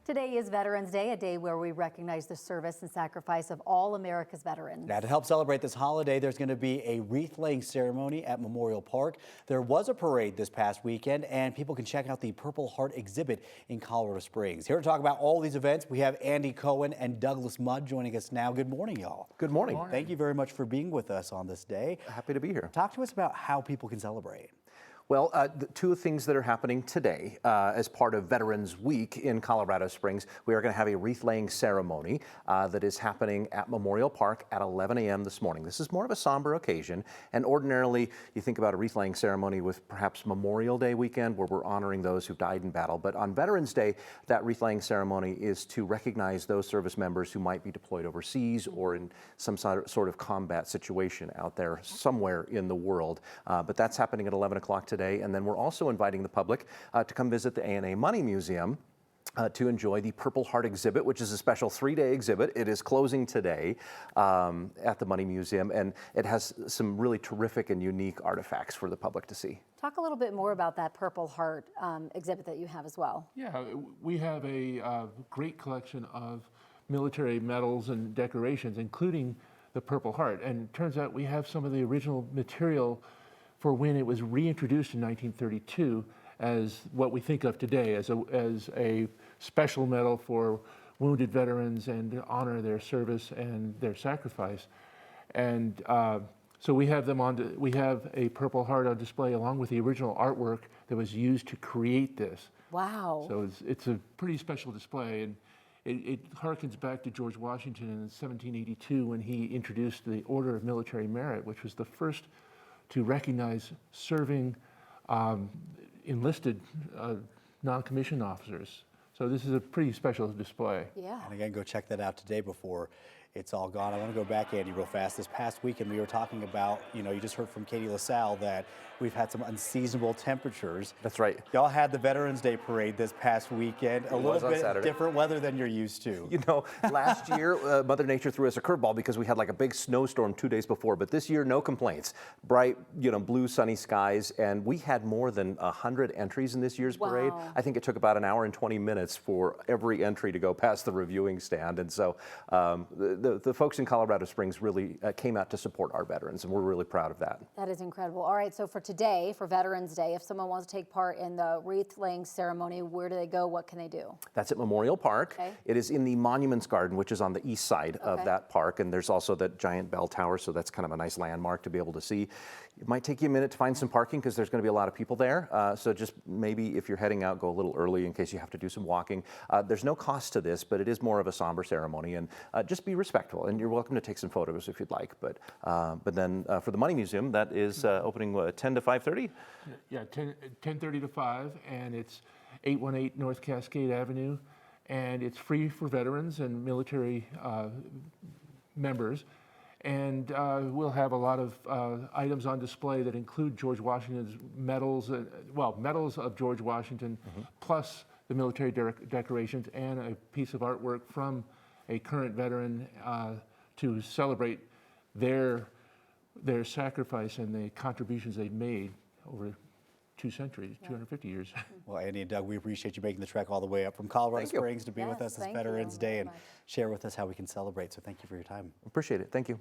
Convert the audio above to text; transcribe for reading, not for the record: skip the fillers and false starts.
Today is Veterans Day, a day where we recognize the service and sacrifice of all America's veterans. Now, to help celebrate this holiday, there's going to be a wreath-laying ceremony at Memorial Park. There was a parade this past weekend, and people can check out the Purple Heart exhibit in Colorado Springs. Here to talk about all these events, we have Andy Cohen and Douglas Mudd joining us now. Good morning, y'all. Good morning. Thank you very much for being with us on this day. Happy to be here. Talk to us about how people can celebrate. Well, the two things that are happening today as part of Veterans Week in Colorado Springs, we are going to have a wreath-laying ceremony that is happening at Memorial Park at 11 a.m. this morning. This is more of a somber occasion, and ordinarily you think about a wreath-laying ceremony with perhaps Memorial Day weekend where we're honoring those who died in battle. But on Veterans Day, that wreath-laying ceremony is to recognize those service members who might be deployed overseas or in some sort of combat situation out there somewhere in the world. But that's happening at 11 o'clock today. And then we're also inviting the public to come visit the A&A Money Museum to enjoy the Purple Heart exhibit, which is a special 3-day exhibit. It is closing today at the Money Museum, and it has some really terrific and unique artifacts for the public to see. Talk a little bit more about that Purple Heart exhibit that you have as well. Yeah, we have a great collection of military medals and decorations, including the Purple Heart. And it turns out we have some of the original material for when it was reintroduced in 1932 as what we think of today as a special medal for wounded veterans and to honor their service and their sacrifice. And so we have them on. We have a Purple Heart on display along with the original artwork that was used to create this. Wow! So it's a pretty special display, and it harkens back to George Washington in 1782 when he introduced the Order of Military Merit, which was the first to recognize serving enlisted non-commissioned officers. So this is a pretty special display. Yeah. And again, go check that out today before it's all gone. I want to go back, Andy, real fast. This past weekend, we were talking about, you just heard from Katie LaSalle that we've had some unseasonable temperatures. That's right. Y'all had the Veterans Day parade this past weekend. A little bit different weather than you're used to. You know, last year, Mother Nature threw us a curveball because we had like a big snowstorm 2 days before. But this year, no complaints. Bright, blue, sunny skies. And we had more than 100 entries in this year's parade. I think it took about an hour and 20 minutes for every entry to go past the reviewing stand. And so the folks in Colorado Springs really came out to support our veterans, and we're really proud of that. That is incredible. All right, so for today, for Veterans Day, if someone wants to take part in the wreath-laying ceremony, where do they go? What can they do? That's at Memorial Park. Okay. It is in the Monuments Garden, which is on the east side of that park, and there's also that giant bell tower, so that's kind of a nice landmark to be able to see. It might take you a minute to find some parking because there's going to be a lot of people there, so just maybe if you're heading out, go a little early in case you have to do some walking. There's no cost to this, but it is more of a somber ceremony, and just be respectful, and you're welcome to take some photos if you'd like. But then for the Money Museum, that is opening 10 to 5:30? Yeah, 10:30 to 5, and it's 818 North Cascade Avenue, and it's free for veterans and military members. And we'll have a lot of items on display that include George Washington's medals, medals of George Washington, plus the military decorations and a piece of artwork from a current veteran to celebrate their sacrifice and the contributions they've made over 2 centuries, 250 years. Well, Andy and Doug, we appreciate you making the trek all the way up from Colorado Springs to be with us this Veterans Day and share with us how we can celebrate. So thank you for your time. Appreciate it. Thank you.